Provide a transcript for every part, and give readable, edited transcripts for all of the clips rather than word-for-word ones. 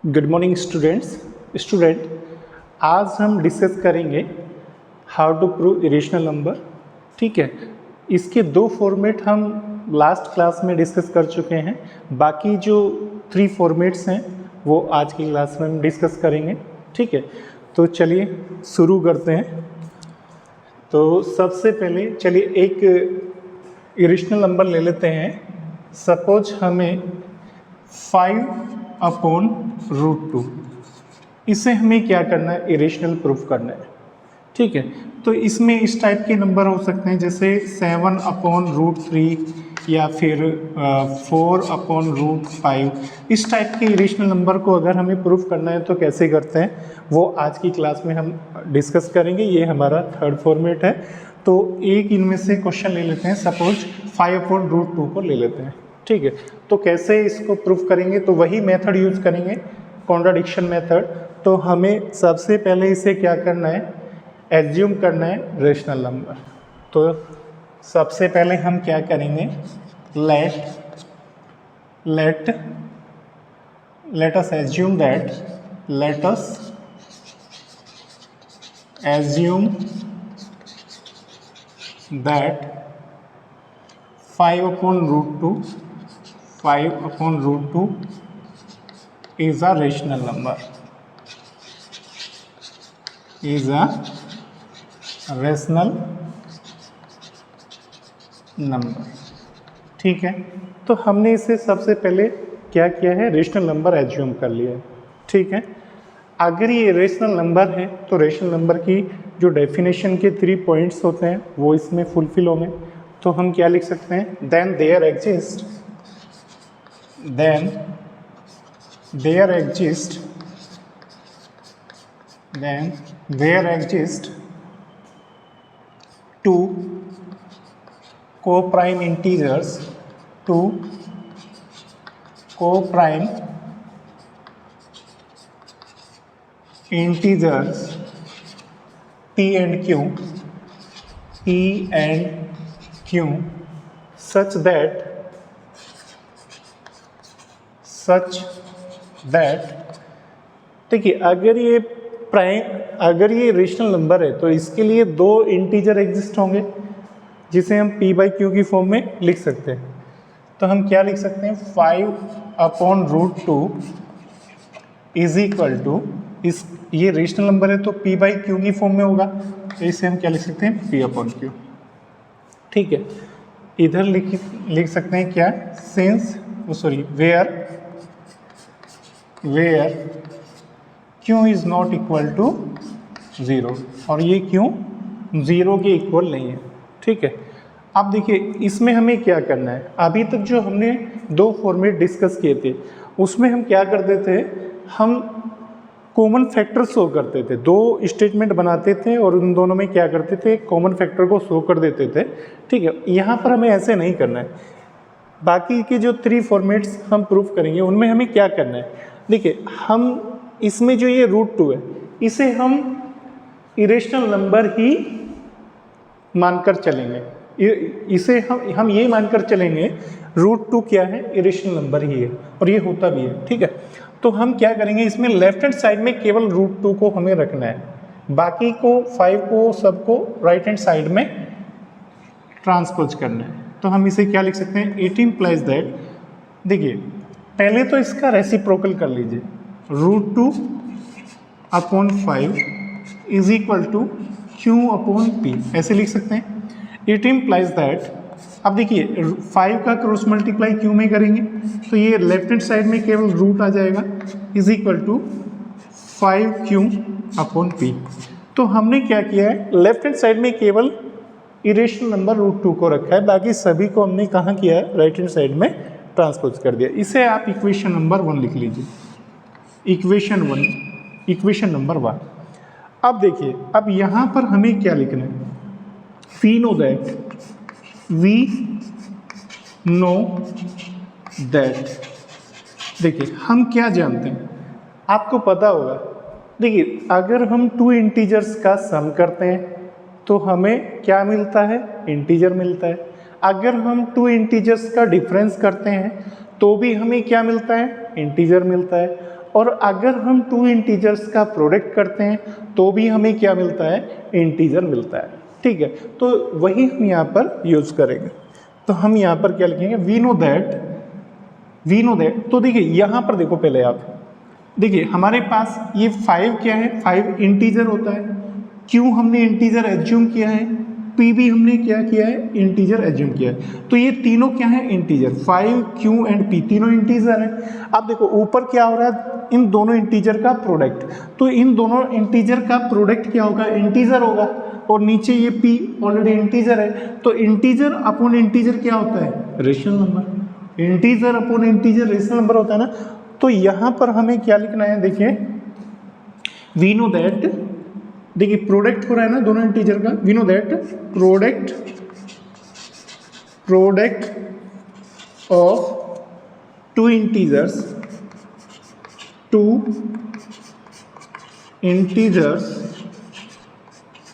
Good morning student आज हम discuss करेंगे how to prove irrational number. ठीक है, इसके दो फॉर्मेट हम लास्ट क्लास में डिस्कस कर चुके हैं। बाकी जो 3 फॉर्मेट्स हैं वो आज की क्लास में हम डिस्कस करेंगे। ठीक है, तो चलिए शुरू करते हैं। तो सबसे पहले चलिए एक इरेशनल नंबर ले लेते हैं। सपोज हमें 5/√2, इसे हमें क्या करना है, इरेशनल प्रूफ करना है। ठीक है, तो इसमें इस टाइप के नंबर हो सकते हैं जैसे 7/√3 या फिर 4/√5। इस टाइप के इरेशनल नंबर को अगर हमें प्रूफ करना है तो कैसे करते हैं वो आज की क्लास में हम डिस्कस करेंगे। ये हमारा थर्ड फॉर्मेट है। तो एक इनमें से क्वेश्चन ले लेते हैं, सपोज 5/√2 को ले लेते हैं। ठीक है, तो कैसे इसको प्रूफ करेंगे, तो वही मेथड यूज करेंगे, कॉन्ट्राडिक्शन मेथड। तो हमें सबसे पहले इसे क्या करना है, एज्यूम करना है रेशनल नंबर। तो सबसे पहले हम क्या करेंगे, let us assume that 5/√2 is a rational number, ठीक है, तो हमने इसे सबसे पहले क्या किया है, रेशनल नंबर एज्यूम कर लिया है। ठीक है, अगर ये रेशनल नंबर है तो रेशनल नंबर की जो डेफिनेशन के 3 पॉइंट्स होते हैं वो इसमें फुलफिल होंगे। तो हम क्या लिख सकते हैं, then there exist two co-prime integers P and Q such that देखिए अगर ये रेशनल नंबर है तो इसके लिए 2 इंटीजर एग्जिस्ट होंगे जिसे हम P/Q की फॉर्म में लिख सकते हैं। तो हम क्या लिख सकते हैं, 5/√2 इज इक्वल टू, ये रेशनल नंबर है तो P/Q की फॉर्म में होगा, तो इसे हम क्या लिख सकते हैं, P/Q। ठीक है, इधर लिख सकते हैं क्या, where Q is not equal to 0, और ये Q 0 के इक्वल नहीं है। ठीक है, अब देखिए इसमें हमें क्या करना है, अभी तक जो हमने 2 फॉर्मेट डिस्कस किए थे उसमें हम क्या करते थे, हम कॉमन फैक्टर शो करते थे, 2 स्टेटमेंट बनाते थे और उन दोनों में क्या करते थे, कॉमन फैक्टर को शो कर देते थे। ठीक है, यहाँ पर हमें ऐसे नहीं करना है। बाकी के जो 3 फॉर्मेट्स हम प्रूफ करेंगे उनमें हमें क्या करना है, देखिए हम इसमें जो ये √2 है इसे हम इरेशनल नंबर ही मानकर चलेंगे, इसे हम ये मानकर चलेंगे √2 क्या है, इरेशनल नंबर ही है, और ये होता भी है। ठीक है, तो हम क्या करेंगे, इसमें लेफ्ट हैंड साइड में केवल √2 को हमें रखना है, बाकी को 5 को सबको राइट हैंड साइड में ट्रांसपोज करना है। तो हम इसे क्या लिख सकते हैं, इट इम्प्लाइज दैट, देखिए पहले तो इसका रेसिप्रोकल कर लीजिए, √2/5 इज इक्वल टू Q/P, ऐसे लिख सकते हैं। इट इम्प्लाइज दैट, अब देखिए 5 का क्रॉस मल्टीप्लाई Q में करेंगे तो ये लेफ्ट हैंड साइड में केवल रूट आ जाएगा, इज इक्वल टू 5Q/P। तो हमने क्या किया है, लेफ्ट हैंड साइड में केवल इरेशनल नंबर √2 को रखा है, बाकी सभी को हमने कहाँ किया है, राइट हैंड साइड में ट्रांसपोज कर दिया। इसे आप इक्वेशन नंबर 1 लिख लीजिए, इक्वेशन नंबर 1। अब देखिए, अब यहाँ पर हमें क्या लिखना है, वी नो दैट, देखिए हम क्या जानते हैं, आपको पता होगा, देखिए अगर हम 2 इंटीजर्स का सम करते हैं तो हमें क्या मिलता है, इंटीजर मिलता है। अगर हम 2 इंटीजर्स का डिफरेंस करते हैं तो भी हमें क्या मिलता है, इंटीजर मिलता है। और अगर हम टू इंटीजर्स का प्रोडक्ट करते हैं तो भी हमें क्या मिलता है, इंटीजर मिलता है। ठीक है, तो वही हम यहाँ पर यूज़ करेंगे। तो हम यहाँ पर क्या लिखेंगे, वी नो दैट। तो देखिए यहाँ पर देखो, पहले आप देखिए हमारे पास ये 5 क्या है, 5 इंटीजर होता है, क्यों हमने इंटीजर एज्यूम किया है, पी भी हमने क्या किया है, इंटीजर एज्यूम किया है। तो ये तीनों क्या है, इंटीजर, 5 क्यू एंड पी तीनों इंटीजर है। अब देखो ऊपर क्या हो रहा है, इन दोनों इंटीजर का प्रोडक्ट, तो इन दोनों इंटीजर का प्रोडक्ट क्या होगा, इंटीजर होगा, और नीचे ये पी ऑलरेडी इंटीजर है, तो इंटीजर अपॉन इंटीजर क्या होता है, rational number. Integer upon integer rational number होता है ना। तो यहाँ पर हमें क्या लिखना है, देखिए वी नो दैट, देखिए प्रोडक्ट हो रहा है ना दोनों इंटीजर का, we know that product of two integers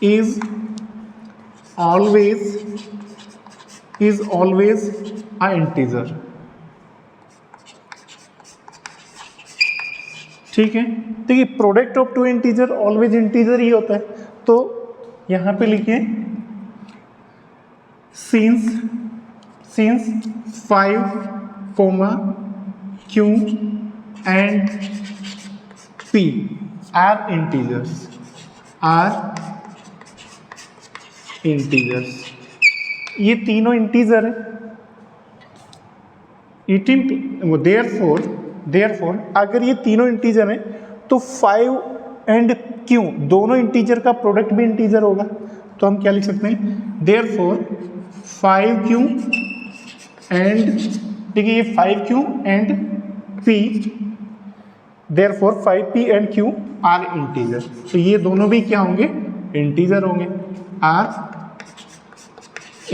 is always a integer। ठीक है, देखिए product of two integer always integer ही होता है। तो यहाँ पे लिखिए since 5, Q and P are integers, ये तीनों इंटीजर है। देयरफॉर अगर ये तीनों इंटीजर हैं तो 5 एंड Q दोनों इंटीजर का प्रोडक्ट भी इंटीजर होगा। तो हम क्या लिख सकते हैं, देयरफॉर 5Q एंड, देखिए ये 5Q and P, therefore 5P and Q are integer. तो ये दोनों भी क्या होंगे, इंटीजर होंगे, आर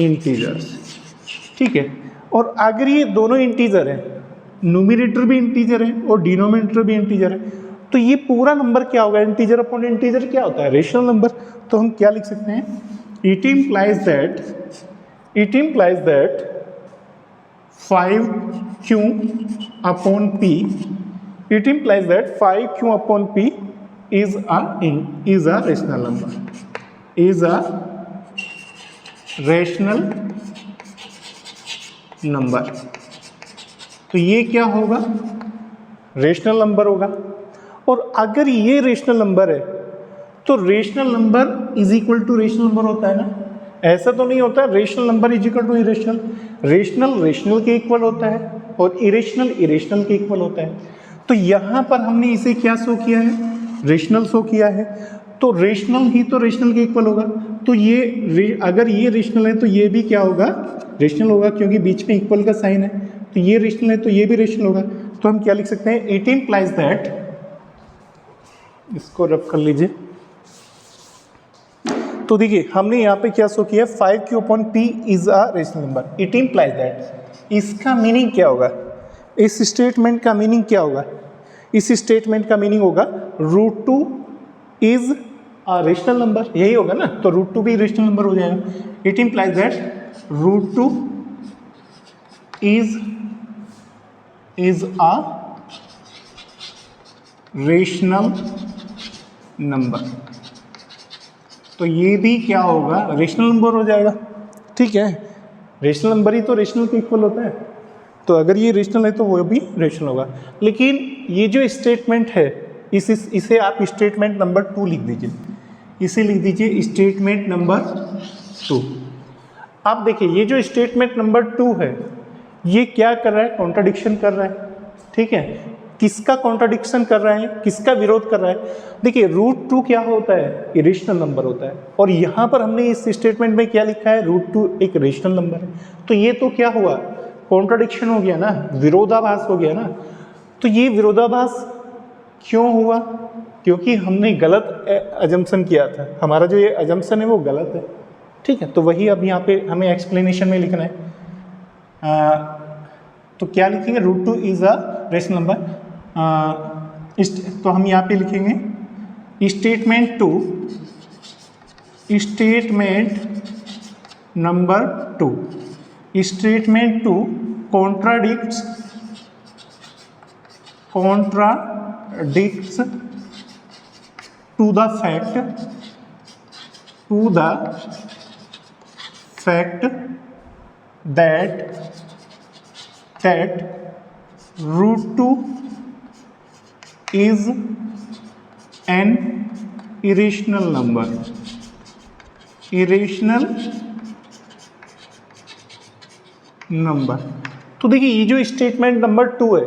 इंटीजर्स। ठीक है, और अगर ये दोनों इंटीजर हैं, न्यूमरेटर भी इंटीजर है और डिनोमिनेटर भी इंटीजर है, तो ये पूरा नंबर क्या होगा, इंटीजर अपॉन इंटीजर क्या होता है, रेशनल नंबर। तो हम क्या लिख सकते हैं, it implies that 5Q upon P, it implies that 5Q upon P is a rational number। तो ये क्या होगा, रेशनल नंबर होगा। और अगर ये रेशनल नंबर है तो rational number is equal to rational number होता है ना, ऐसा तो नहीं होता rational number is equal to irrational. Rational के इक्वल होता है और इरेशनल के इक्वल होता है। तो यहाँ पर हमने इसे क्या शो किया है, रेशनल शो किया है। तो रेशनल ही तो रेशनल के इक्वल होगा। तो ये अगर ये रेशनल है तो ये भी क्या होगा, रेशनल होगा, क्योंकि बीच में इक्वल का साइन है। तो ये रेशनल है तो ये भी रेशनल होगा। तो हम क्या लिख सकते हैं, इट इम्प्लाइज दैट, इसको रब कर लीजिए। तो देखिए हमने यहाँ पे क्या शो किया, 5Q upon P is a rational number. It implies that, इसका मीनिंग क्या होगा, इस स्टेटमेंट का मीनिंग क्या होगा, इस स्टेटमेंट का मीनिंग होगा √2 इज अ रेशनल नंबर, यही होगा ना। तो √2 भी रेशनल नंबर हो जाएगा। It implies that √2 is a rational number. तो ये भी क्या होगा, रेशनल नंबर हो जाएगा। ठीक है, रेशनल नंबर ही तो रेशनल के इक्वल होता है। तो अगर ये रेशनल है तो वो भी रेशनल होगा। लेकिन ये जो स्टेटमेंट है इसे आप स्टेटमेंट नंबर 2 लिख दीजिए, इसे लिख दीजिए स्टेटमेंट नंबर 2। आप देखिए ये जो स्टेटमेंट नंबर 2 है ये क्या कर रहा है, कॉन्ट्राडिक्शन कर रहा है। ठीक है, किसका कॉन्ट्राडिक्शन कर रहा है, किसका विरोध कर रहा है। देखिए √2 क्या होता है, इरेशनल नंबर होता है, और यहाँ पर हमने इस स्टेटमेंट में क्या लिखा है, √2 एक रेशनल नंबर है। तो ये तो क्या हुआ, कॉन्ट्राडिक्शन हो गया ना, विरोधाभास हो गया ना। तो ये विरोधाभास क्यों हुआ, क्योंकि हमने गलत अजम्पशन किया था, हमारा जो ये अजम्पशन है वो गलत है। ठीक है, तो वही अब यहाँ पे हमें एक्सप्लेनेशन में लिखना है। तो क्या लिखेंगे, √2 इज अ रेशनल नंबर। तो हम यहाँ पे लिखेंगे statement number 2। Statement 2 contradicts contradicts to the fact that root 2 is an irrational number. तो देखिए ये जो स्टेटमेंट नंबर 2 है,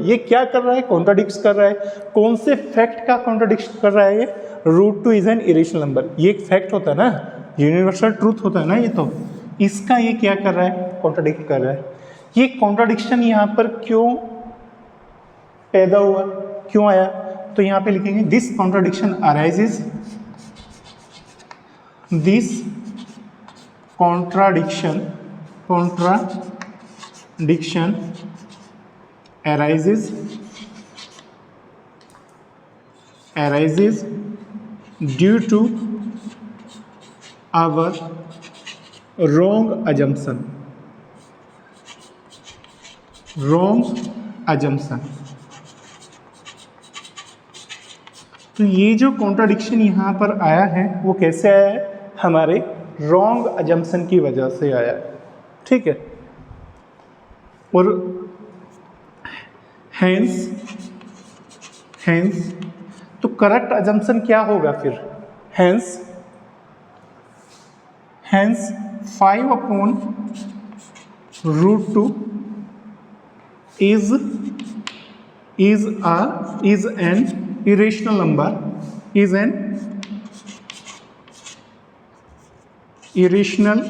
ये क्या कर रहा है? कॉन्ट्राडिक्ट कर रहा है। कौन से फैक्ट का कॉन्ट्राडिक्ट कर रहा है? ये root 2 is an irrational number. ये एक फैक्ट होता है ना, यूनिवर्सल ट्रूथ होता है ना, ये तो इसका ये क्या कर रहा है? कॉन्ट्राडिक्ट कर रहा है। ये कॉन्ट्राडिक्शन यहाँ पर क्यों पैदा हुआ, क्यों आया? तो यहाँ पे लिखेंगे this contradiction arises, this contradiction arises due to our wrong assumption. तो ये जो कॉन्ट्राडिक्शन यहाँ पर आया है वो कैसे आया है? हमारे रॉन्ग अजम्पशन की वजह से आया, ठीक है। और हेंस तो करेक्ट अजम्पशन क्या होगा फिर? Hence 5/√2 is an irrational number, irrational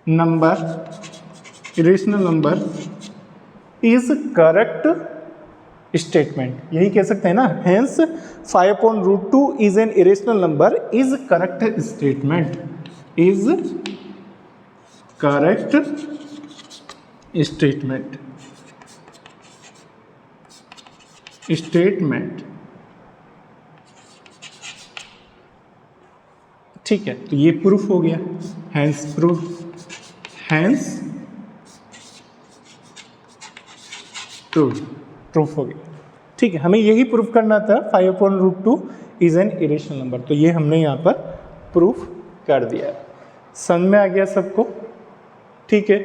number is correct statement. यही कह सकते हैं ना, hence 5/√2 is an irrational number is correct statement, ठीक है। तो ये प्रूफ हो गया, हेंस प्रूफ हो गया, ठीक है। हमें यही प्रूफ करना था 5/√2 इज एन इरेशनल नंबर, तो ये हमने यहाँ पर प्रूफ कर दिया। समझ में आ गया सबको? ठीक है।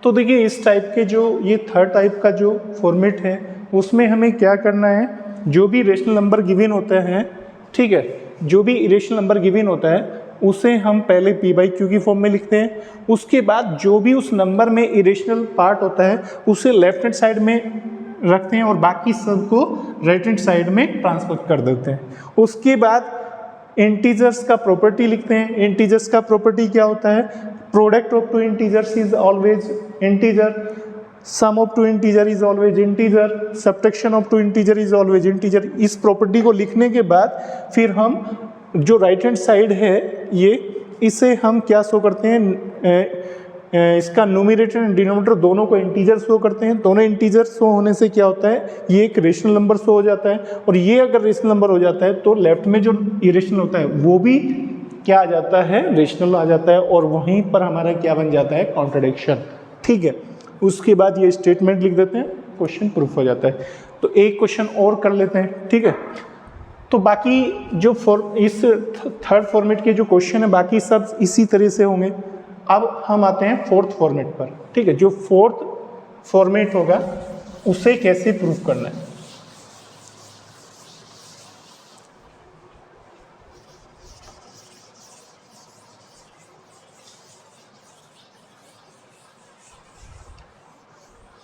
तो देखिए इस टाइप के जो ये थर्ड टाइप का जो फॉर्मेट है उसमें हमें क्या करना है? जो भी रेशनल नंबर गिवन होते हैं, ठीक है, जो भी इरेशनल नंबर गिवन होता है उसे हम पहले p/q की फॉर्म में लिखते हैं। उसके बाद जो भी उस नंबर में इरेशनल पार्ट होता है उसे लेफ्ट हैंड साइड में रखते हैं और बाकी सबको राइट हैंड साइड में ट्रांसफर कर देते हैं। उसके बाद इंटीजर्स का प्रॉपर्टी लिखते हैं। इंटीजर्स का प्रॉपर्टी क्या होता है? Product of two integers is always integer, sum of two integer is always integer, subtraction of two integer is always integer. इस प्रॉपर्टी को लिखने के बाद फिर हम जो राइट हैंड साइड है इसे हम क्या शो करते हैं? इसका न्यूमरेटर एंड डिनोमिनेटर दोनों को इंटीजर शो करते हैं। दोनों इंटीजर शो होने से क्या होता है? ये एक रेशनल नंबर शो हो जाता है। और ये अगर रेशनल नंबर हो जाता है तो लेफ्ट में जो इरेशनल होता है वो भी क्या आ जाता है? रेशनल आ जाता है। और वहीं पर हमारा क्या बन जाता है? कॉन्ट्रडिक्शन, ठीक है। उसके बाद ये स्टेटमेंट लिख देते हैं, क्वेश्चन प्रूफ हो जाता है। तो एक क्वेश्चन और कर लेते हैं, ठीक है। तो बाकी जो इस थर्ड फॉर्मेट के जो क्वेश्चन है बाकी सब इसी तरह से होंगे। अब हम आते हैं फोर्थ फॉर्मेट पर, ठीक है। जो फोर्थ फॉर्मेट होगा उसे कैसे प्रूफ करना है?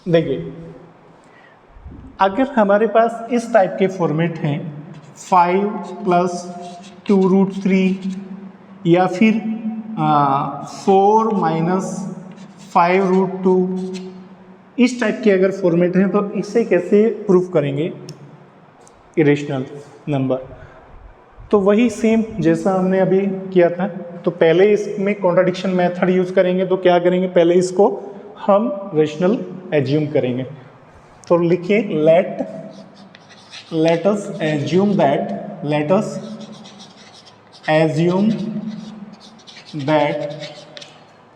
देखिए अगर हमारे पास इस टाइप के फॉर्मेट हैं 5+2√3 या फिर 4-5√2 इस टाइप के अगर फॉर्मेट हैं तो इसे कैसे प्रूफ करेंगे इरेशनल नंबर? तो वही सेम जैसा हमने अभी किया था। तो पहले इसमें कॉन्ट्राडिक्शन मेथड यूज करेंगे। तो क्या करेंगे? पहले इसको हम रेशनल एज्यूम करेंगे। तो लिखिए let us assume that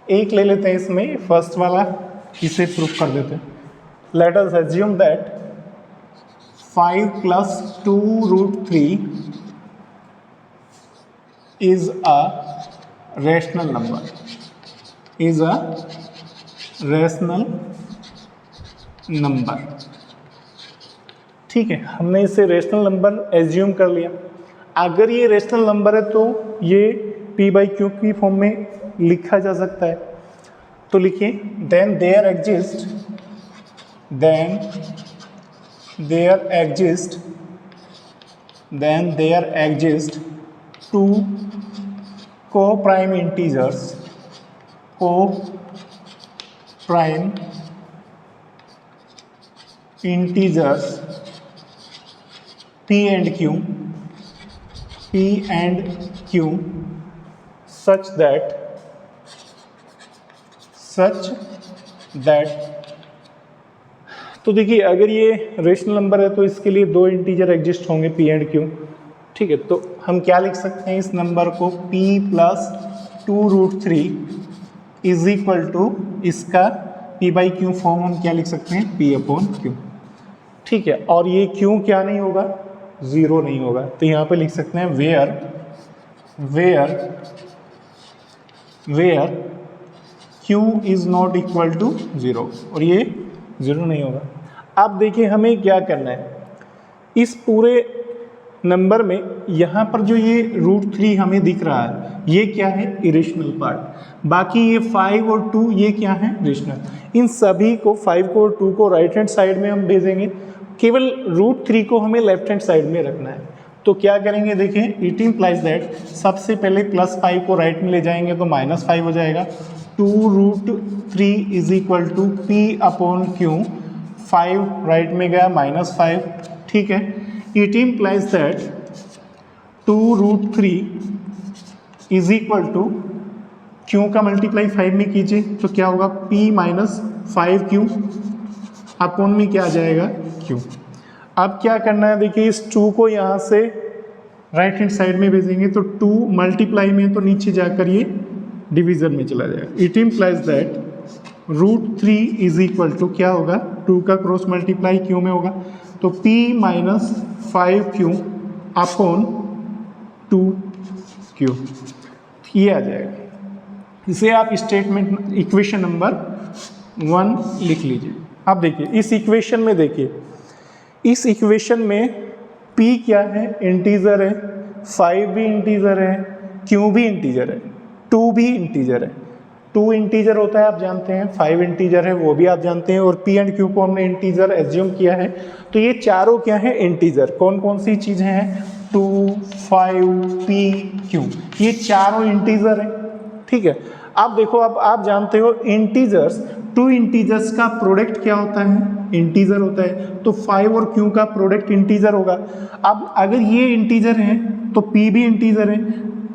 एक ले लेते हैं इसमें फर्स्ट वाला इसे प्रूफ कर देते हैं। Let us assume that 5 + 2√3 is a rational number, is a rational number। ठीक है, हमने इसे रेशनल नंबर एज्यूम कर लिया। अगर ये रेशनल नंबर है तो ये p/q की फॉर्म में लिखा जा सकता है। तो लिखिए then there exist two co-prime integers p and q such that तो देखिए अगर ये रेशनल नंबर है तो इसके लिए दो इंटीजर एग्जिस्ट होंगे p एंड q। ठीक है, तो हम क्या लिख सकते हैं इस नंबर को p + 2√3 इज इक्वल टू इसका p/q फॉर्म हम क्या लिख सकते हैं p/q। ठीक है, और ये q क्या नहीं होगा, 0 नहीं होगा। तो यहाँ पे लिख सकते हैं where q is not equal to 0, और ये 0 नहीं होगा। अब देखिए हमें क्या करना है, इस पूरे नंबर में यहाँ पर जो ये √3 हमें दिख रहा है ये क्या है, इरेशनल पार्ट। बाकी ये 5 और 2 ये क्या है, रेशनल। इन सभी को 5 को और 2 को राइट हैंड साइड में हम भेजेंगे, केवल √3 को हमें लेफ्ट हैंड साइड में रखना है। तो क्या करेंगे, देखें इट इम्प्लाइज दैट सबसे पहले +5 को राइट में ले जाएंगे तो -5 हो जाएगा। 2√3 is equal to p/q, 5 right में गया -5। ठीक है, it implies that 2√3 is equal to q का मल्टीप्लाई 5 में कीजिए तो क्या होगा, p - 5q अपॉन में क्या आ जाएगा, q। अब क्या करना है, देखिए इस 2 को यहाँ से राइट हैंड साइड में भेजेंगे तो 2 मल्टीप्लाई में तो नीचे जाकर ये डिवीजन में चला जाएगा। It implies that √3 is equal to क्या होगा, 2 का क्रॉस मल्टीप्लाई q में होगा तो p - 5q अपॉन 2q, ये आ जाएगा। इसे आप स्टेटमेंट इक्वेशन नंबर 1 लिख लीजिए। अब देखिए इस इक्वेशन में, देखिए इस इक्वेशन में p क्या है, इंटीजर है, 5 भी इंटीजर है, q भी इंटीजर है, 2 भी इंटीजर है। 2 इंटीजर होता है आप जानते हैं, 5 इंटीजर है वो भी आप जानते हैं, और p एंड q को हमने इंटीजर एज्यूम किया है। तो ये चारों क्या है, इंटीजर। कौन कौन सी चीज़ें हैं, 2, 5, p, q, ये चारों इंटीजर है। ठीक है, अब देखो, अब आप जानते हो इंटीजर्स, 2 इंटीजर्स का प्रोडक्ट क्या होता है, इंटीजर होता है। तो 5 और q का प्रोडक्ट इंटीजर होगा। अब अगर ये इंटीजर है तो p भी इंटीजर है,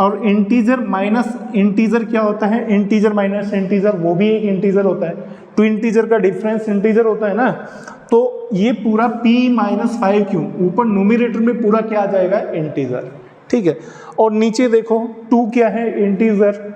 और इंटीजर माइनस इंटीजर क्या होता है, इंटीजर माइनस इंटीजर वो भी एक इंटीजर होता है। 2 इंटीजर का डिफरेंस इंटीजर होता है ना। तो ये पूरा p - 5q ऊपर न्यूमरेटर में पूरा क्या आ जाएगा, इंटीजर। ठीक है, और नीचे देखो 2 क्या है, इंटीजर,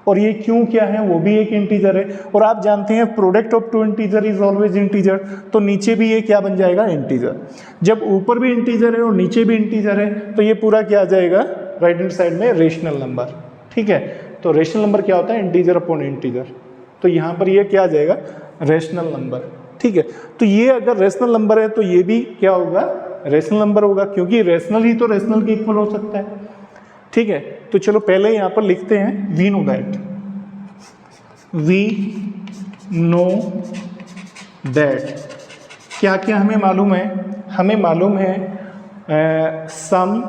और ये q क्या है, वो भी एक इंटीजर है। और आप जानते हैं product of 2 integer is always integer, तो नीचे भी ये क्या बन जाएगा, इंटीजर। जब ऊपर भी इंटीजर है और नीचे भी इंटीजर है तो ये पूरा क्या आ जाएगा, राइट हैंड साइड में रेशनल नंबर। ठीक है, तो रेशनल नंबर क्या होता है, इंटीजर अपॉन इंटीजर। तो यहाँ पर ये क्या आ जाएगा, रेशनल नंबर। ठीक है, तो ये अगर रेशनल नंबर है तो ये भी क्या होगा, रेशनल नंबर होगा, क्योंकि रेशनल ही तो रेशनल के इक्वल हो सकता है। ठीक है, तो चलो पहले यहाँ पर लिखते हैं वी नो दैट क्या क्या हमें मालूम है, हमें मालूम है सम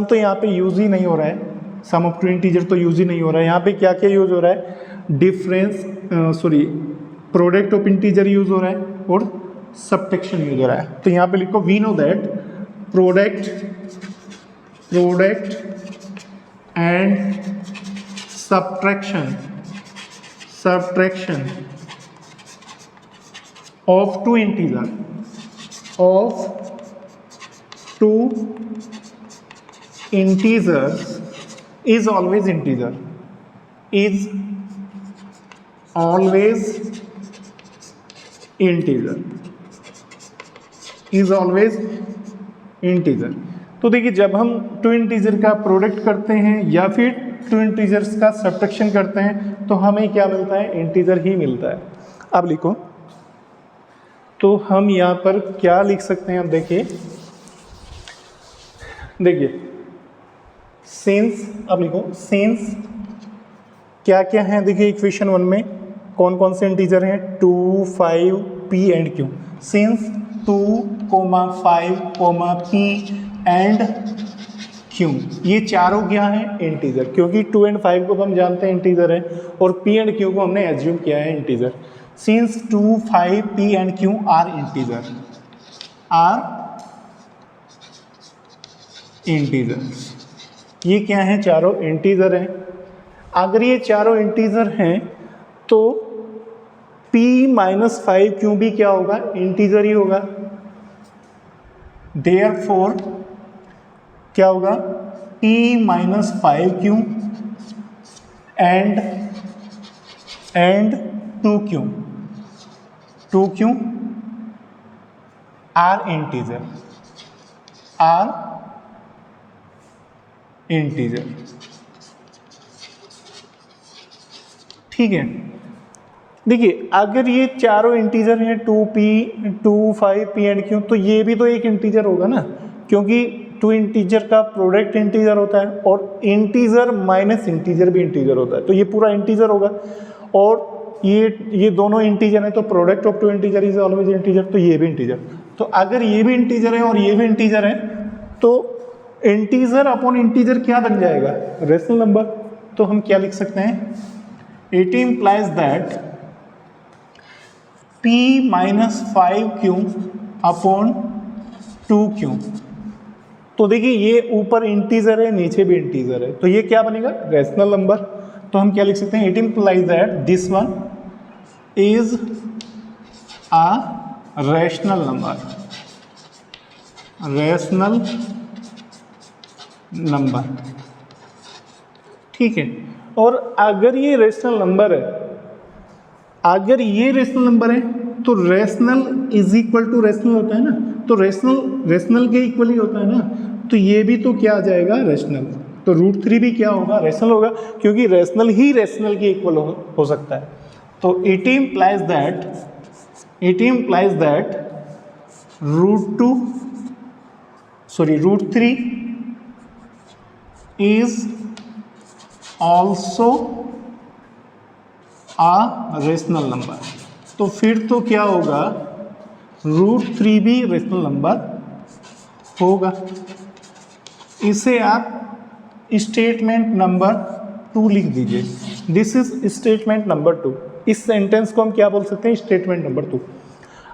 तो यहाँ पे यूज ही नहीं हो रहा है, सम ऑफ 2 इंटीजर तो यूज ही नहीं हो रहा है। यहाँ पे क्या क्या यूज हो रहा है, प्रोडक्ट ऑफ इंटीजर यूज हो रहा है और सबट्रैक्शन यूज हो रहा है। तो यहाँ पे लिखो we know that product and subtraction of 2 integers is always integer, is always integer, is always integer. तो देखिए जब हम टू इंटीजर का प्रोडक्ट करते हैं या फिर टू इंटीजर्स का सब्ट्रैक्शन करते हैं तो हमें क्या मिलता है, इंटीजर ही मिलता है। अब लिखो, तो हम यहाँ पर क्या लिख सकते हैं, अब देखिए सिंस, अब लिखो सिंस क्या क्या है, देखिए इक्वेशन 1 में कौन कौन से इंटीजर हैं, 2, 5, p and q। Since 2, 5, p and q, ये चारों क्या हैं, इंटीजर, क्योंकि 2 एंड 5 को तो हम जानते हैं इंटीजर है और p एंड q को हमने एज्यूम किया है integer. Since 2, 5, p and q are integer, ये क्या है, चारों इंटीजर हैं। अगर ये चारों इंटीजर हैं तो p माइनस 5q भी क्या होगा, इंटीजर ही होगा। देयरफॉर क्या होगा, p minus 5q and 2q are integer, ठीक है। देखिए अगर ये चारों इंटीजर हैं 2p, 2, 5, p एंड q, तो ये भी तो एक इंटीजर होगा ना, क्योंकि टू इंटीजर का प्रोडक्ट इंटीजर होता है और इंटीजर माइनस इंटीजर भी इंटीजर होता है, तो ये पूरा इंटीजर होगा। और ये दोनों इंटीजर हैं तो product of two integer is always integer, तो ये भी इंटीजर। तो अगर ये भी इंटीजर है और ये भी इंटीजर है तो इंटीजर अपॉन इंटीजर क्या बन जाएगा, रेशनल नंबर। तो हम क्या लिख सकते हैं, it implies that p minus 5q upon 2q। तो देखिए ये ऊपर इंटीजर है, नीचे भी इंटीजर है, तो ये क्या बनेगा, रेशनल नंबर। तो हम क्या लिख सकते हैं, it implies that this one is a rational number, ठीक है। और अगर ये रेशनल नंबर है, तो rational is equal to rational होता है ना, तो रेशनल के इक्वल ही होता है ना, तो ये भी तो क्या आ जाएगा, रेशनल। तो √3 भी क्या होगा, रेशनल होगा, क्योंकि रेशनल ही रेशनल के इक्वल हो सकता है। तो it implies that √3 is also a rational number. तो फिर तो क्या होगा, √3 भी रेशनल नंबर होगा। इसे आप स्टेटमेंट नंबर 2 लिख दीजिए, दिस इज स्टेटमेंट नंबर 2। इस सेंटेंस को हम क्या बोल सकते हैं, स्टेटमेंट नंबर 2।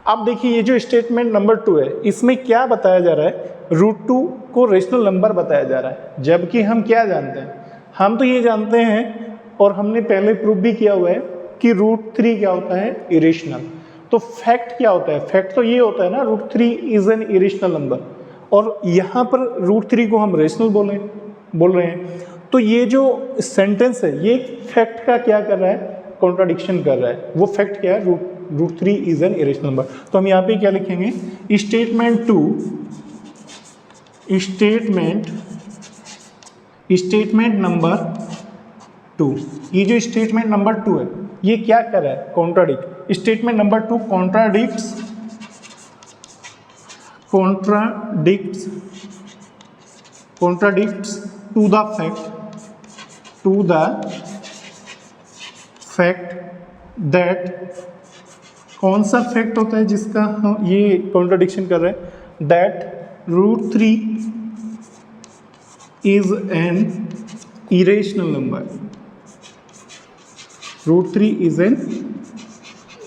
अब देखिए ये जो स्टेटमेंट नंबर 2 है, इसमें क्या बताया जा रहा है, √2 को रेशनल नंबर बताया जा रहा है, जबकि हम क्या जानते हैं, हम तो ये जानते हैं और हमने पहले प्रूफ भी किया हुआ है कि √3 क्या होता है, इरेशनल। तो फैक्ट क्या होता है, फैक्ट तो ये होता है ना, √3 इज एन इरेशनल नंबर, और यहाँ पर √3 को हम रेशनल बोल रहे हैं। तो ये जो सेंटेंस है ये फैक्ट का क्या कर रहा है, कॉन्ट्राडिक्शन कर रहा है। वो फैक्ट क्या है, √3 इज एन इरेशनल नंबर। तो हम यहाँ पे क्या लिखेंगे, स्टेटमेंट नंबर 2। ये जो स्टेटमेंट नंबर 2 है ये क्या कर रहा है, contradict. Statement number 2 contradicts to the fact that, कौन सा फैक्ट होता है जिसका हम ये कॉन्ट्राडिक्शन कर रहे हैं, that √3 is an irrational number, √3 is an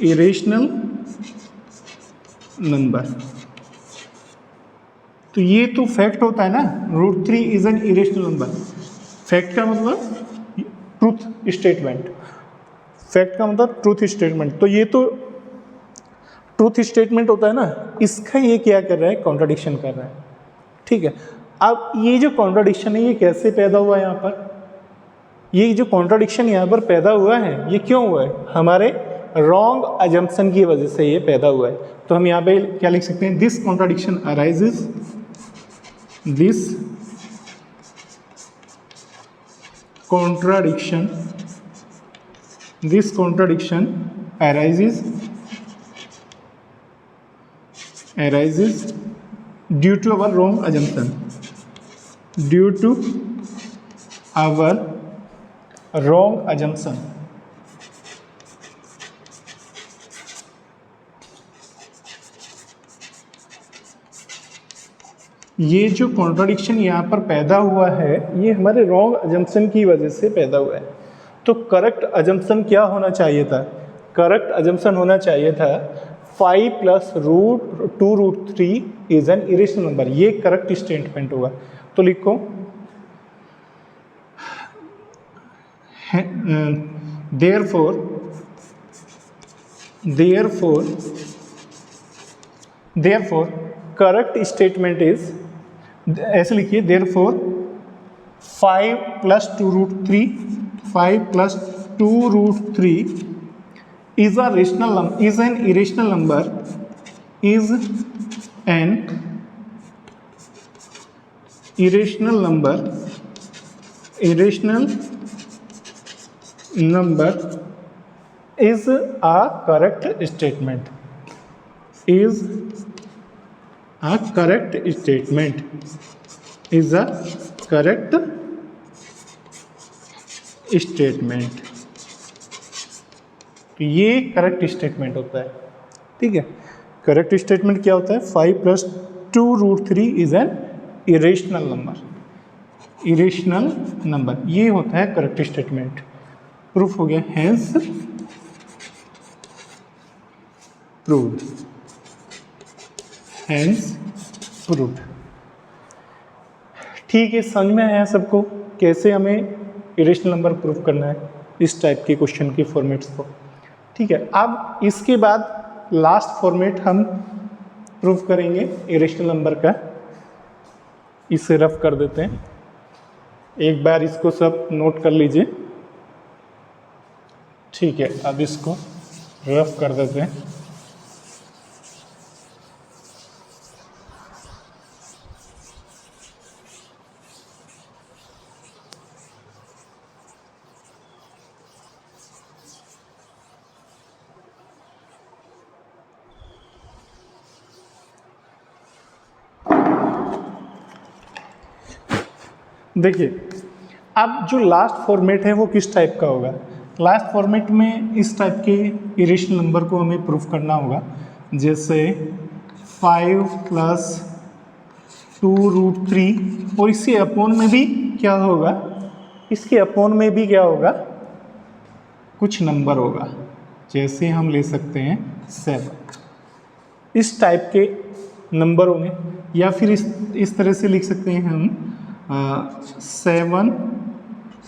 irrational number. तो ये तो फैक्ट होता है ना, √3 is an irrational number. Fact का मतलब ट्रूथ स्टेटमेंट, तो ये तो ट्रूथ स्टेटमेंट होता है ना, इसका ये क्या कर रहा है, कॉन्ट्राडिक्शन कर रहा है, ठीक है। अब ये जो कॉन्ट्राडिक्शन है ये कैसे पैदा हुआ, यहाँ पर ये जो कॉन्ट्राडिक्शन यहाँ पर पैदा हुआ है ये क्यों हुआ है? हमारे रॉन्ग अजम्पशन की वजह से ये पैदा हुआ है। तो हम यहाँ पे क्या लिख सकते हैं? This contradiction arises, this contradiction arises due to our wrong assumption, due to our wrong assumption। ये जो कॉन्ट्राडिक्शन यहाँ पर पैदा हुआ है ये हमारे रॉन्ग अजम्पशन की वजह से पैदा हुआ है। तो करेक्ट अजम्पशन क्या होना चाहिए था? करेक्ट अजम्पशन होना चाहिए था 5 + √2√3 इज एन इरेशनल नंबर। ये करेक्ट स्टेटमेंट होगा। तो लिखो therefore करेक्ट स्टेटमेंट इज, ऐसे लिखिए, therefore 5 + 2√3 is an irrational number, is an irrational number is a correct statement, is a correct statement, is a correct statement। तो ये correct statement होता है, ठीक है। करेक्ट स्टेटमेंट क्या होता है? 5 + 2√3 इज एन इरेशनल नंबर, ये होता है करेक्ट स्टेटमेंट। प्रूफ हो गया, हेंस प्रूव्ड, ठीक है। समझ में आया सबको कैसे हमें इरेशनल नंबर प्रूफ करना है इस टाइप के क्वेश्चन की फॉर्मेट्स को, ठीक है। अब इसके बाद लास्ट फॉर्मेट हम प्रूफ करेंगे इरेशनल नंबर का। इसे रफ कर देते हैं, एक बार इसको सब नोट कर लीजिए, ठीक है। अब इसको रफ कर देते हैं। देखिए, अब जो लास्ट फॉर्मेट है वो किस टाइप का होगा? लास्ट फॉर्मेट में इस टाइप के इरेशनल नंबर को हमें प्रूफ करना होगा, जैसे 5 + 2√3, और इसके अपोन में भी क्या होगा? इसके अपोन में भी क्या होगा? कुछ नंबर होगा, जैसे हम ले सकते हैं 7। इस टाइप के नंबर होंगे, या फिर इस तरह से लिख सकते हैं हम 7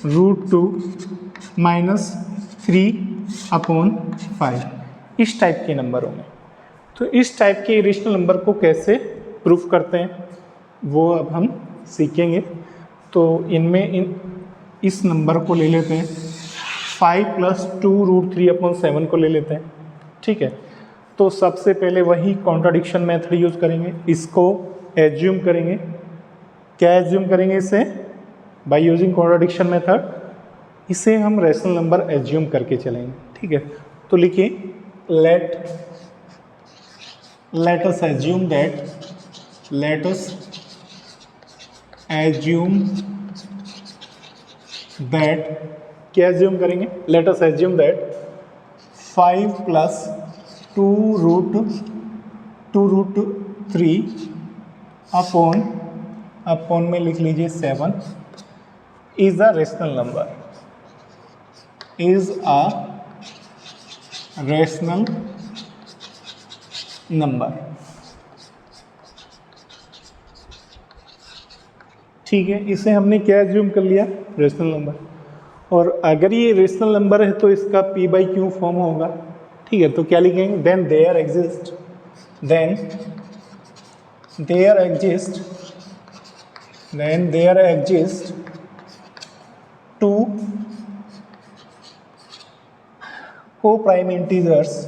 √2 - 3/5। इस टाइप के नंबर होंगे। तो इस टाइप के इरेशनल नंबर को कैसे प्रूफ करते हैं वो अब हम सीखेंगे। तो इनमें इस नंबर को ले लेते हैं, 5 + 2√3/7 को ले लेते हैं, ठीक है। तो सबसे पहले वही कॉन्ट्राडिक्शन मेथड यूज करेंगे, इसको एज्यूम करेंगे। क्या एज्यूम करेंगे इसे? बाय यूजिंग कॉन्ट्राडिक्शन मेथड इसे हम रैशनल नंबर एज्यूम करके चलेंगे, ठीक है। तो लिखिए, let us assume that क्या एज्यूम करेंगे? let us assume that 5 + 2√3 upon में लिख लीजिए 7 इज अ रैशनल नंबर, ठीक है। इसे हमने क्या एज्यूम कर लिया? Rational number. और अगर ये रैशनल नंबर है तो इसका p/q फॉर्म होगा, ठीक है। तो क्या लिखेंगे? Then there exist 2 co-prime integers,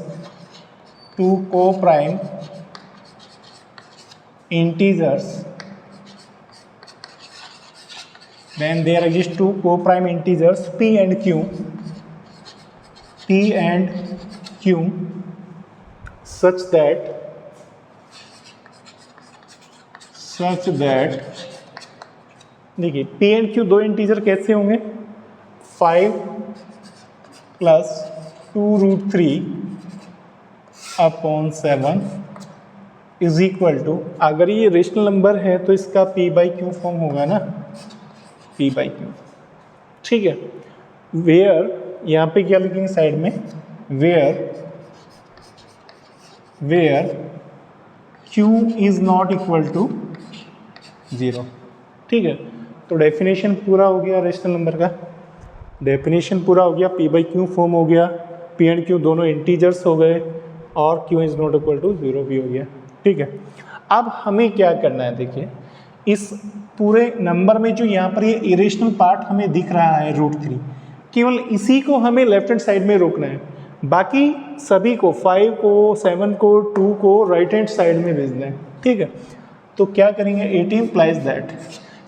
two co-prime integers, then there exist two co-prime integers p and q, such that देखिए p एंड q दो इंटीजर कैसे होंगे, 5 प्लस 2√3/7 इज इक्वल टू, अगर ये रेशनल नंबर है तो इसका p/q फॉर्म होगा ना, p/q, ठीक है। वेयर, यहाँ पे क्या लिखेंगे साइड में, where q is not equal to 0, ठीक है। तो डेफिनेशन पूरा हो गया रेशनल नंबर का, डेफिनेशन पूरा हो गया, p/q फॉर्म हो गया, p एंड q दोनों इंटीजर्स हो गए और q is not equal to 0 भी हो गया, ठीक है। अब हमें क्या करना है, देखिए इस पूरे नंबर में जो यहाँ पर ये इरेशनल पार्ट हमें दिख रहा है √3, केवल इसी को हमें लेफ्ट हैंड साइड में रोकना है, बाकी सभी को 5 को 7 को 2 को राइट हैंड साइड में भेजना है, ठीक है। तो क्या करेंगे, 18 इम्प्लाइज दैट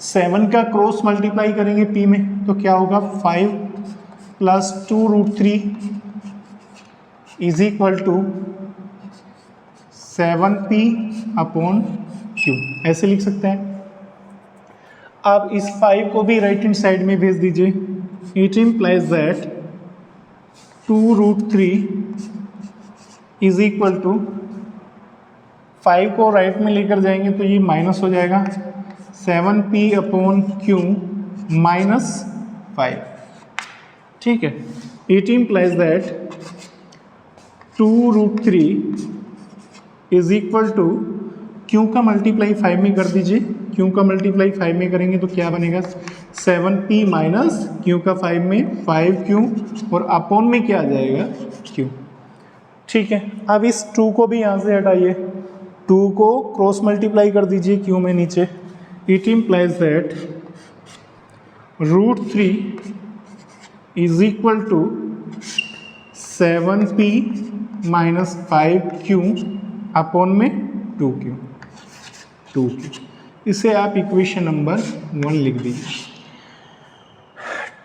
7 का क्रॉस मल्टीप्लाई करेंगे p में, तो क्या होगा 5 plus 2√3 is equal to 7p/q, ऐसे लिख सकते हैं। अब इस 5 को भी राइट हैंड साइड में भेज दीजिए, it implies that 2√3 is equal to 5 को राइट में लेकर जाएंगे तो ये माइनस हो जाएगा, 7p/q माइनस 5, ठीक है। It implies that 2√3 is equal to, q का मल्टीप्लाई 5 में कर दीजिए, q का मल्टीप्लाई 5 में करेंगे तो क्या बनेगा, 7p माइनस q का 5 में 5q और अपॉन में क्या आ जाएगा q, ठीक है। अब इस 2 को भी यहाँ से हटाइए, 2 को क्रॉस मल्टीप्लाई कर दीजिए q में नीचे, it implies that √3 is equal to 7p minus 5q upon में 2q, इसे आप इक्वेशन नंबर 1 लिख दीजिए,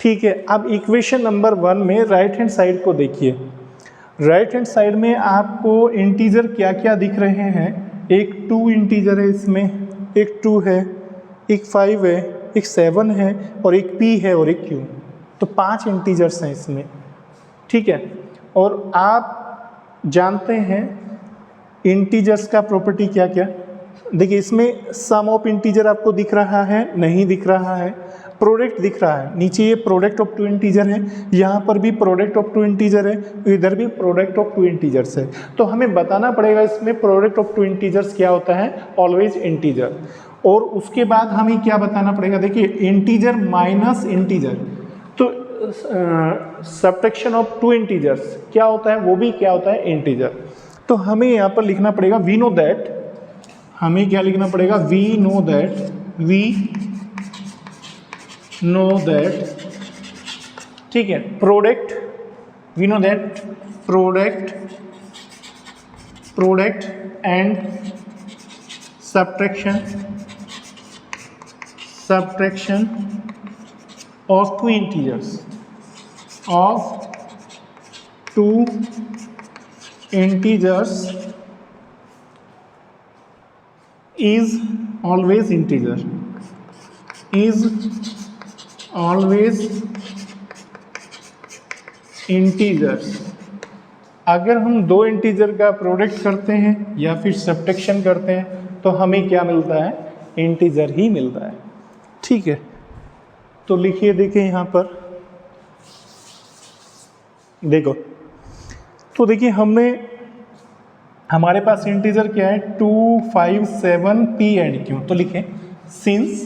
ठीक है। अब इक्वेशन नंबर 1 में राइट हैंड साइड को देखिए, राइट हैंड साइड में आपको इंटीजर क्या क्या दिख रहे हैं, एक 2 इंटीजर है इसमें, एक 2 है, एक 5 है, एक 7 है और एक p है और एक q, तो 5 इंटीजर्स हैं इसमें, ठीक है। और आप जानते हैं इंटीजर्स का प्रॉपर्टी क्या क्या, देखिए इसमें सम ऑफ इंटीजर आपको दिख रहा है, नहीं दिख रहा है, प्रोडक्ट दिख रहा है, नीचे ये प्रोडक्ट ऑफ 2 इंटीजर है, यहाँ पर भी प्रोडक्ट ऑफ 2 इंटीजर है, इधर भी प्रोडक्ट ऑफ 2 इंटीजर्स है। तो हमें बताना पड़ेगा इसमें प्रोडक्ट ऑफ 2 इंटीजर्स क्या होता है, ऑलवेज इंटीजर। और उसके बाद हमें क्या बताना पड़ेगा, देखिए इंटीजर माइनस इंटीजर, तो सब्ट्रैक्शन ऑफ 2 इंटीजर्स क्या होता है, वो भी क्या होता है, इंटीजर। तो हमें यहाँ पर लिखना पड़ेगा वी नो दैट, हमें क्या लिखना पड़ेगा, वी नो दैट, ठीक है, product, we know that product and subtraction of 2 integers is always integer, अगर हम 2 इंटीजर का प्रोडक्ट करते हैं या फिर सब्ट्रैक्शन करते हैं तो हमें क्या मिलता है, इंटीजर ही मिलता है, ठीक है। तो लिखिए, देखिए यहाँ पर देखो, तो देखिए हमारे पास इंटीजर क्या है, 2, 5, 7 p एंड q, तो लिखें सिंस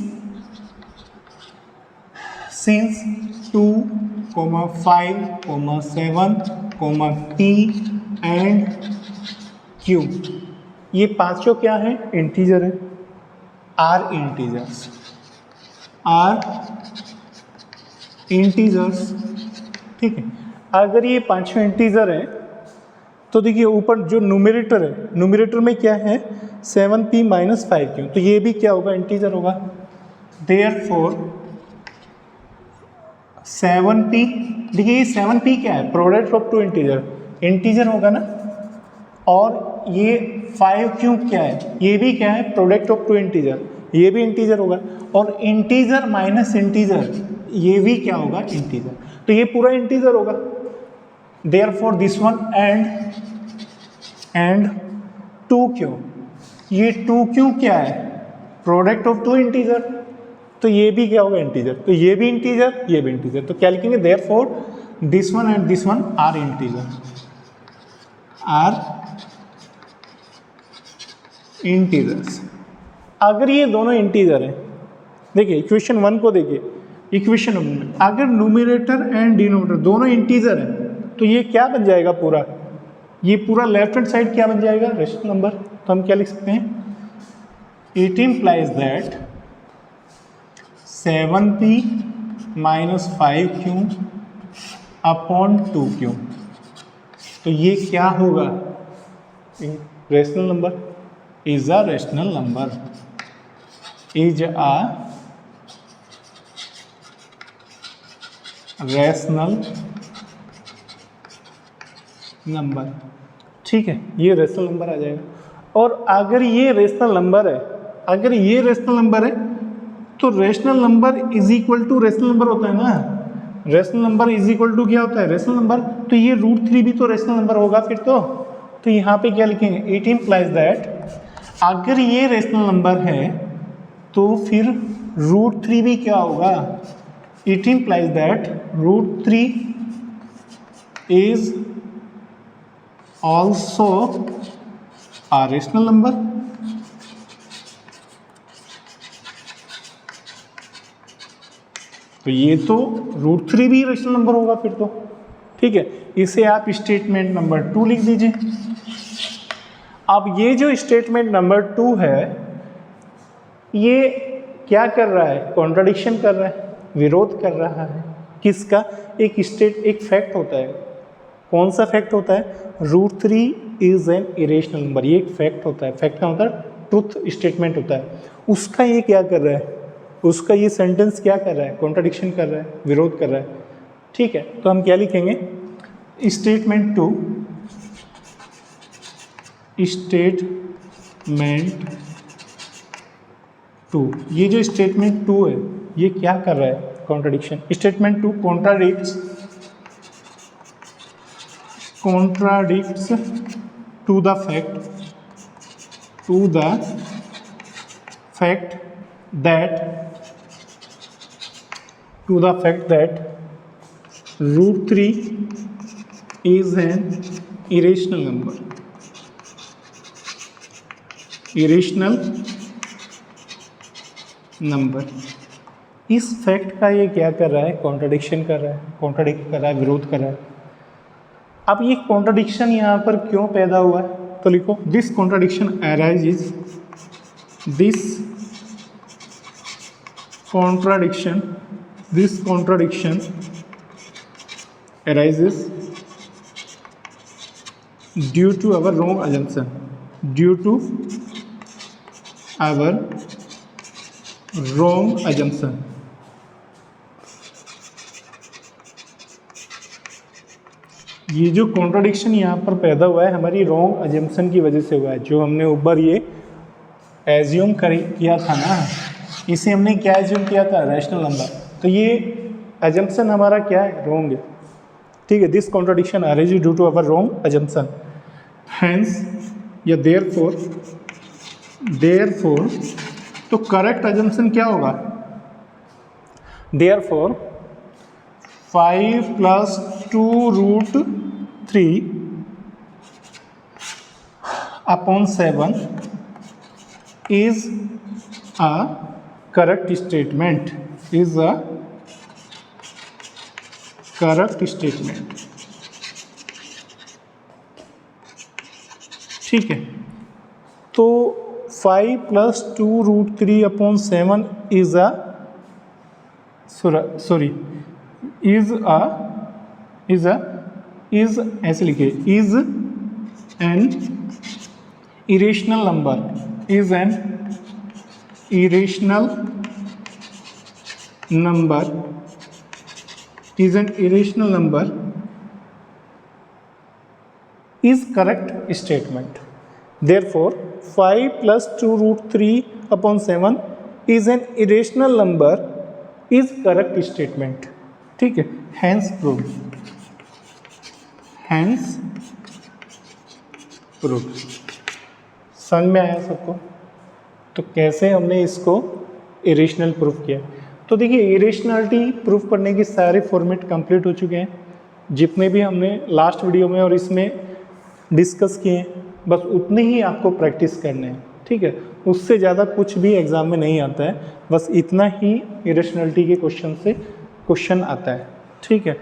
2, 5, 7, p एंड q, ये पांचों क्या है, इंटीजर है, आर इंटीजर्स, ठीक है। अगर ये पांचों इंटीजर है तो देखिए ऊपर जो न्यूमरेटर है, न्यूमरेटर में क्या है 7p माइनस 5q, तो ये भी क्या होगा इंटीजर होगा। देयरफॉर 7p, देखिए ये 7p क्या है product of two integer, integer होगा ना, और ये 5q क्या है, ये भी क्या है प्रोडक्ट ऑफ टू इंटीजर, ये भी इंटीजर होगा, और इंटीजर माइनस इंटीजर ये भी क्या होगा इंटीजर, तो ये पूरा इंटीजर होगा। Therefore this one and 2q, ये 2q क्या है प्रोडक्ट ऑफ टू इंटीजर, तो ये भी क्या होगा इंटीजर, तो ये भी इंटीजर ये भी इंटीजर, तो क्या लिखेंगे therefore this one and this one are integer, are integers. अगर ये दोनों इंटीजर हैं, देखिए इक्वेशन 1 को देखिए, इक्वेशन में अगर न्यूमरेटर एंड डिनोमिनेटर दोनों इंटीजर हैं तो ये क्या बन जाएगा पूरा, ये पूरा लेफ्ट हैंड साइड क्या बन जाएगा रेशनल नंबर, तो हम क्या लिख सकते हैं, it implies that 7p minus 5q upon 2q, तो ये क्या होगा rational number, is a rational number, is a rational number, ठीक है, ये रेशनल नंबर आ जाएगा। और अगर ये रेशनल नंबर है, अगर ये रेशनल नंबर है तो rational number is equal to rational number होता है ना, rational number is equal to क्या होता है रेशनल नंबर, तो ये √3 भी तो रेशनल नंबर होगा फिर तो यहाँ पे क्या लिखेंगे, इट इम्प्लाइज दैट अगर ये रेशनल नंबर है तो फिर √3 भी क्या होगा, it implies that √3 is also a rational number, तो ये तो √3 भी रेशनल नंबर होगा फिर तो, ठीक है, इसे आप स्टेटमेंट नंबर 2 लिख दीजिए। अब ये जो स्टेटमेंट नंबर 2 है ये क्या कर रहा है, कॉन्ट्राडिक्शन कर रहा है, विरोध कर रहा है किसका, एक फैक्ट होता है, कौन सा फैक्ट होता है, √3 इज एन इरेशनल नंबर, ये एक फैक्ट होता है, फैक्ट का मतलब ट्रुथ स्टेटमेंट होता है, उसका ये क्या कर रहा है, उसका ये सेंटेंस क्या कर रहा है, कॉन्ट्राडिक्शन कर रहा है, विरोध कर रहा है, ठीक है, तो हम क्या लिखेंगे, स्टेटमेंट 2, स्टेटमेंट 2, ये जो स्टेटमेंट 2 है ये क्या कर रहा है, contradiction, statement 2 contradicts to the fact that √3 is an irrational number, इस फैक्ट का ये क्या कर रहा है, कॉन्ट्राडिक्शन कर रहा है, कॉन्ट्राडिक्ट कर रहा है, विरोध कर रहा है। अब ये कॉन्ट्राडिक्शन यहाँ पर क्यों पैदा हुआ है, तो लिखो this contradiction arises, this contradiction arises due to our wrong assumption, due to our wrong assumption, ये जो कॉन्ट्राडिक्शन यहाँ पर पैदा हुआ है हमारी रॉन्ग अजम्पशन की वजह से हुआ है, जो हमने ऊपर ये एज्यूम किया था ना, इसे हमने क्या एज्यूम किया था, रैशनल नंबर, तो ये अजम्पशन हमारा क्या है, रॉन्ग है, ठीक है, this contradiction arise due to our wrong assumption, hence या देयरफॉर, तो करेक्ट अजम्पशन क्या होगा, therefore 5 + 2√3 upon 7 is a correct statement, is a correct statement, ठीक है, तो 5 + 2√3 upon 7 is a is a is, ऐसे लिखिए, is an irrational number, is an irrational number, is an irrational number is correct statement. Therefore 5 plus 2 root 3 upon 7 is an irrational number is correct statement. ठीक है, hence proved, hence proved. समझ में आया सबको? तो कैसे हमने इसको इरेशनल प्रूफ किया? तो देखिए, इरेशनलिटी प्रूफ करने की सारे फॉर्मेट कंप्लीट हो चुके हैं, जितने भी हमने लास्ट वीडियो में और इसमें डिस्कस किए हैं, बस उतने ही आपको प्रैक्टिस करने हैं। ठीक है, उससे ज़्यादा कुछ भी एग्ज़ाम में नहीं आता है, बस इतना ही इरेशनलिटी के क्वेश्चन आता है। ठीक है,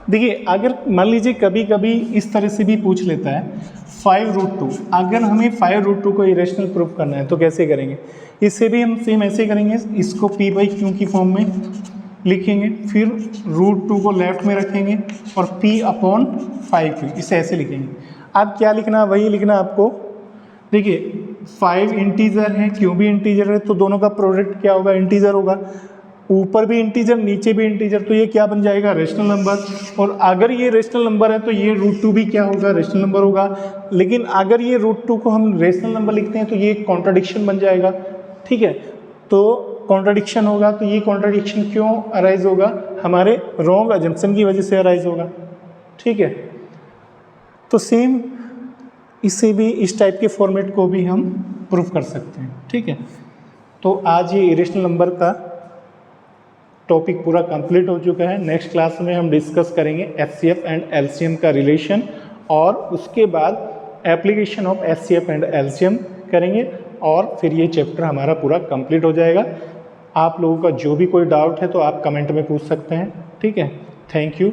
देखिए, अगर मान लीजिए कभी कभी इस तरह से भी पूछ लेता है 5√2, अगर हमें 5√2 को इरेशनल प्रूफ करना है तो कैसे करेंगे? इससे भी हम सेम ऐसे करेंगे, इसको p/q की फॉर्म में लिखेंगे, फिर √2 को लेफ्ट में रखेंगे और p/5q, इसे ऐसे लिखेंगे। अब क्या लिखना, वही लिखना आपको। देखिए 5 इंटीजर है, q भी इंटीजर है, तो दोनों का प्रोडक्ट क्या होगा? इंटीजर होगा। ऊपर भी इंटीजर नीचे भी इंटीजर, तो ये क्या बन जाएगा? Rational number. और अगर ये रेशनल नंबर है तो ये √2 भी क्या होगा? रेशनल नंबर होगा। लेकिन अगर ये √2 को हम रेशनल नंबर लिखते हैं तो ये कॉन्ट्राडिक्शन बन जाएगा। ठीक है, तो कॉन्ट्राडिक्शन होगा, तो ये कॉन्ट्राडिक्शन क्यों अराइज होगा? हमारे रॉन्ग अजम्पशन की वजह से अराइज होगा। ठीक है, तो सेम इससे भी इस टाइप के फॉर्मेट को भी हम प्रूफ कर सकते हैं। ठीक है, तो आज ये इरेशनल नंबर का टॉपिक पूरा कंप्लीट हो चुका है। नेक्स्ट क्लास में हम डिस्कस करेंगे एचसीएफ एंड एलसीएम का रिलेशन, और उसके बाद application of HCF and LCM करेंगे, और फिर ये चैप्टर हमारा पूरा कंप्लीट हो जाएगा। आप लोगों का जो भी कोई डाउट है तो आप कमेंट में पूछ सकते हैं। ठीक है, थैंक यू।